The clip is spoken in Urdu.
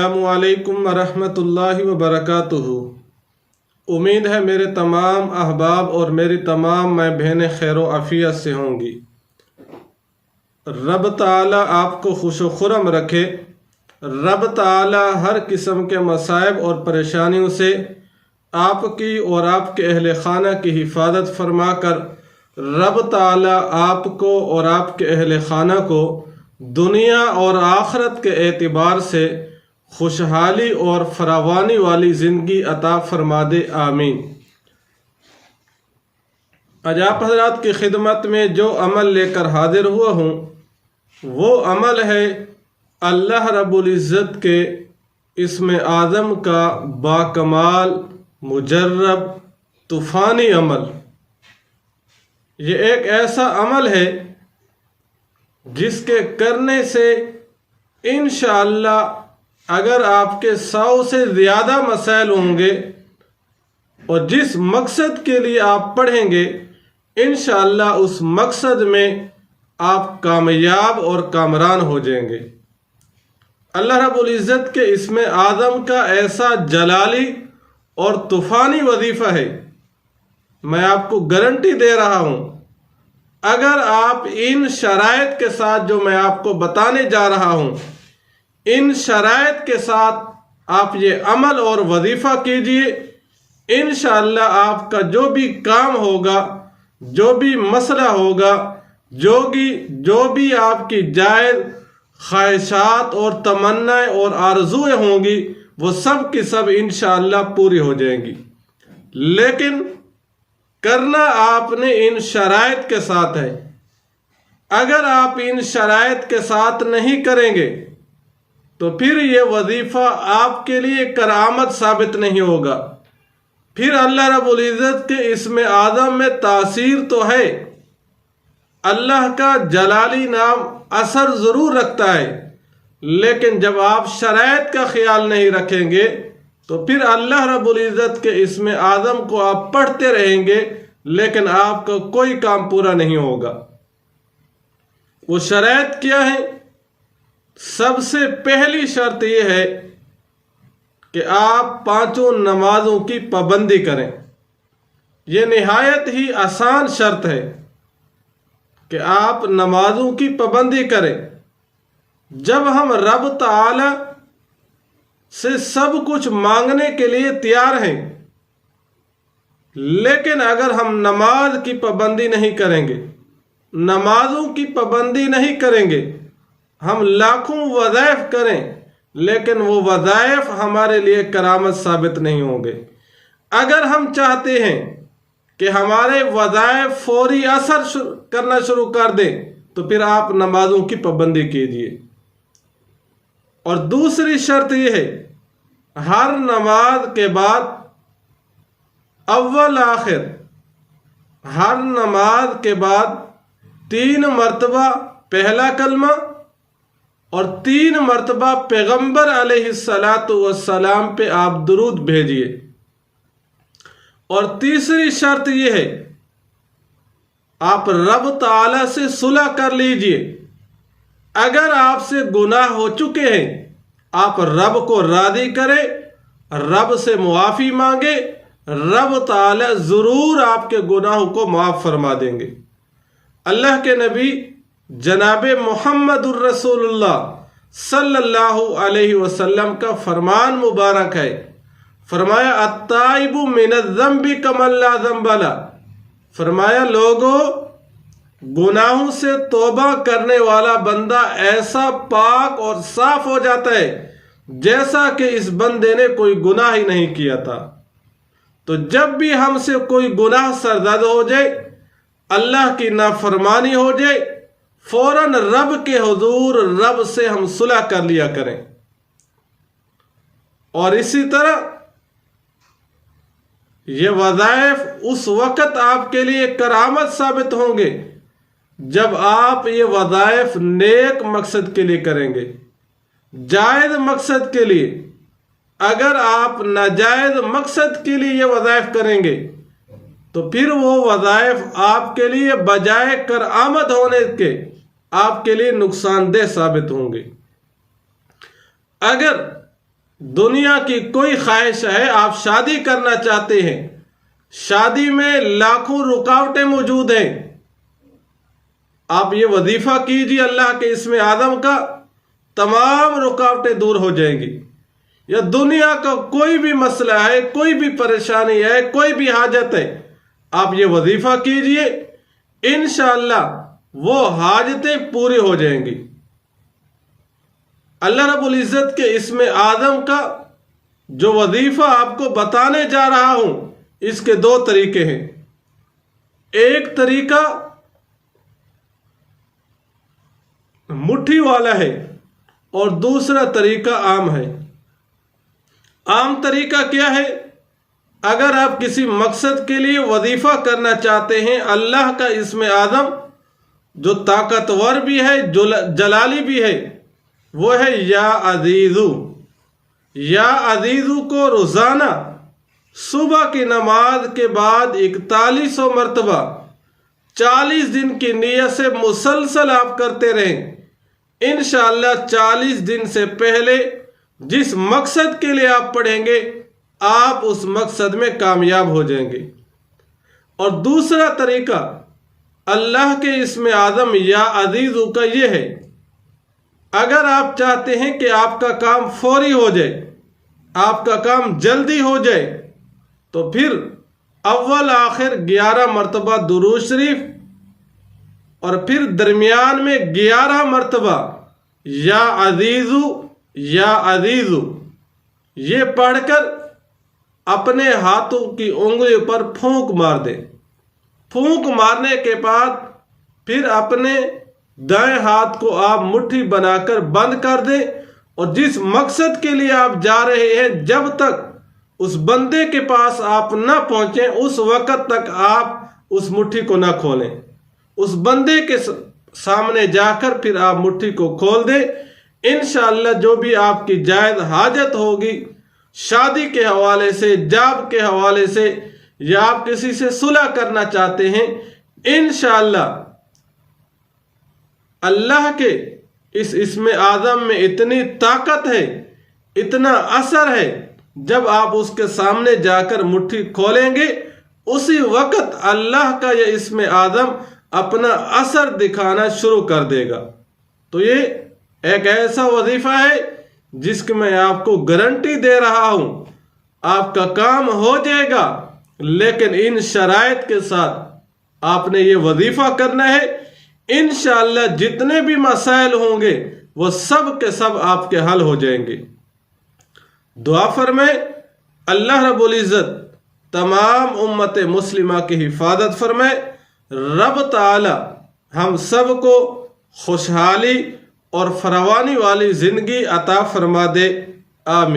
السلام علیکم ورحمۃ اللہ وبرکاتہ۔ امید ہے میرے تمام احباب اور میری تمام ماں بہنیں خیر و عافیت سے ہوں گی۔ رب تعالیٰ آپ کو خوش و خرم رکھے۔ رب تعالیٰ ہر قسم کے مصائب اور پریشانیوں سے آپ کی اور آپ کے اہل خانہ کی حفاظت فرما کر رب تعالیٰ آپ کو اور آپ کے اہل خانہ کو دنیا اور آخرت کے اعتبار سے خوشحالی اور فراوانی والی زندگی عطا فرما دے، آمین۔ آج آپ حضرات کی خدمت میں جو عمل لے کر حاضر ہوا ہوں وہ عمل ہے اللہ رب العزت کے اسم اعظم کا باکمال مجرب طوفانی عمل۔ یہ ایک ایسا عمل ہے جس کے کرنے سے انشاءاللہ اگر آپ کے 100 سے زیادہ مسائل ہوں گے اور جس مقصد کے لیے آپ پڑھیں گے انشاءاللہ اس مقصد میں آپ کامیاب اور کامران ہو جائیں گے۔ اللہ رب العزت کے اسم اعظم کا ایسا جلالی اور طوفانی وظیفہ ہے، میں آپ کو گارنٹی دے رہا ہوں اگر آپ ان شرائط کے ساتھ جو میں آپ کو بتانے جا رہا ہوں ان شرائط کے ساتھ آپ یہ عمل اور وظیفہ کیجئے، انشاءاللہ آپ کا جو بھی کام ہوگا، جو بھی مسئلہ ہوگا، جو بھی آپ کی جائز خواہشات اور تمنائیں اور آرزویں ہوں گی وہ سب کی سب انشاءاللہ پوری ہو جائیں گی، لیکن کرنا آپ نے ان شرائط کے ساتھ ہے۔ اگر آپ ان شرائط کے ساتھ نہیں کریں گے تو پھر یہ وظیفہ آپ کے لیے کرامت ثابت نہیں ہوگا، پھر اللہ رب العزت کے اسم اعظم میں تاثیر تو ہے، اللہ کا جلالی نام اثر ضرور رکھتا ہے، لیکن جب آپ شرائط کا خیال نہیں رکھیں گے تو پھر اللہ رب العزت کے اسم اعظم کو آپ پڑھتے رہیں گے لیکن آپ کا کوئی کام پورا نہیں ہوگا۔ وہ شرائط کیا ہے؟ سب سے پہلی شرط یہ ہے کہ آپ 5 نمازوں کی پابندی کریں۔ یہ نہایت ہی آسان شرط ہے کہ آپ نمازوں کی پابندی کریں۔ جب ہم رب تعالی سے سب کچھ مانگنے کے لیے تیار ہیں لیکن اگر ہم نماز کی پابندی نہیں کریں گے، نمازوں کی پابندی نہیں کریں گے، ہم لاکھوں وظائف کریں لیکن وہ وظائف ہمارے لیے کرامت ثابت نہیں ہوں گے۔ اگر ہم چاہتے ہیں کہ ہمارے وظائف فوری اثر کرنا شروع کر دیں تو پھر آپ نمازوں کی پابندی کیجیے۔ اور دوسری شرط یہ ہے ہر نماز کے بعد اول آخر ہر نماز کے بعد 3 مرتبہ پہلا کلمہ اور 3 مرتبہ پیغمبر علیہ السلام پہ آپ درود بھیجیے۔ اور تیسری شرط یہ ہے آپ رب تعالی سے صلح کر لیجئے۔ اگر آپ سے گناہ ہو چکے ہیں آپ رب کو راضی کریں، رب سے معافی مانگے، رب تعالی ضرور آپ کے گناہوں کو معاف فرما دیں گے۔ اللہ کے نبی جناب محمد الرسول اللہ صلی اللہ علیہ وسلم کا فرمان مبارک ہے، فرمایا التائب من الذنب کمن لا ذنب لہ، فرمایا لوگوں گناہوں سے توبہ کرنے والا بندہ ایسا پاک اور صاف ہو جاتا ہے جیسا کہ اس بندے نے کوئی گناہ ہی نہیں کیا تھا۔ تو جب بھی ہم سے کوئی گناہ سرزد ہو جائے، اللہ کی نافرمانی ہو جائے، فوراً رب کے حضور رب سے ہم صلح کر لیا کریں۔ اور اسی طرح یہ وظائف اس وقت آپ کے لیے کرامت ثابت ہوں گے جب آپ یہ وظائف نیک مقصد کے لیے کریں گے، جائز مقصد کے لیے۔ اگر آپ ناجائز مقصد کے لیے یہ وظائف کریں گے تو پھر وہ وظائف آپ کے لیے بجائے کارآمد ہونے کے آپ کے لیے نقصان دہ ثابت ہوں گے۔ اگر دنیا کی کوئی خواہش ہے، آپ شادی کرنا چاہتے ہیں، شادی میں لاکھوں رکاوٹیں موجود ہیں، آپ یہ وظیفہ کیجیے اللہ کے اسم اعظم کا، تمام رکاوٹیں دور ہو جائیں گی۔ یا دنیا کا کوئی بھی مسئلہ ہے، کوئی بھی پریشانی ہے، کوئی بھی حاجت ہے، آپ یہ وظیفہ کیجیے، انشاءاللہ وہ حاجتیں پوری ہو جائیں گی۔ اللہ رب العزت کے اسم اعظم کا جو وظیفہ آپ کو بتانے جا رہا ہوں، اس کے دو طریقے ہیں۔ ایک طریقہ مٹھی والا ہے اور دوسرا طریقہ عام ہے۔ عام طریقہ کیا ہے؟ اگر آپ کسی مقصد کے لیے وظیفہ کرنا چاہتے ہیں، اللہ کا اسم اعظم جو طاقتور بھی ہے، جو جلالی بھی ہے، وہ ہے یا عزیزو۔ یا عزیزو کو روزانہ صبح کی نماز کے بعد 41 مرتبہ 40 دن کی نیت سے مسلسل آپ کرتے رہیں، انشاءاللہ 40 دن سے پہلے جس مقصد کے لیے آپ پڑھیں گے، آپ اس مقصد میں کامیاب ہو جائیں گے۔ اور دوسرا طریقہ اللہ کے اسم اعظم یا عزیزو کا یہ ہے، اگر آپ چاہتے ہیں کہ آپ کا کام فوری ہو جائے، آپ کا کام جلدی ہو جائے، تو پھر اول آخر 11 مرتبہ درود شریف اور پھر درمیان میں 11 مرتبہ یا عزیزو یا عزیزو یہ پڑھ کر اپنے ہاتھوں کی انگلی پر پھونک مار دیں۔ پھونک مارنے کے بعد پھر اپنے دائیں ہاتھ کو آپ مٹھی بنا کر بند کر دیں، اور جس مقصد کے لیے آپ جا رہے ہیں جب تک اس بندے کے پاس آپ نہ پہنچیں، اس وقت تک آپ اس مٹھی کو نہ کھولیں۔ اس بندے کے سامنے جا کر پھر آپ مٹھی کو کھول دیں، انشاءاللہ جو بھی آپ کی جائز حاجت ہوگی، شادی کے حوالے سے، جاب کے حوالے سے، یا آپ کسی سے صلح کرنا چاہتے ہیں، انشاءاللہ اللہ کے اس اسم اعظم میں اتنی طاقت ہے، اتنا اثر ہے، جب آپ اس کے سامنے جا کر مٹھی کھولیں گے، اسی وقت اللہ کا یہ اسم اعظم اپنا اثر دکھانا شروع کر دے گا۔ تو یہ ایک ایسا وظیفہ ہے جس کی میں آپ کو گارنٹی دے رہا ہوں، آپ کا کام ہو جائے گا، لیکن ان شرائط کے ساتھ آپ نے یہ وظیفہ کرنا ہے۔ انشاءاللہ جتنے بھی مسائل ہوں گے وہ سب کے سب آپ کے حل ہو جائیں گے۔ دعا فرمائیں اللہ رب العزت تمام امت مسلمہ کی حفاظت فرمائے، رب تعالی ہم سب کو خوشحالی اور فراوانی والی زندگی عطا فرما دے، آمین۔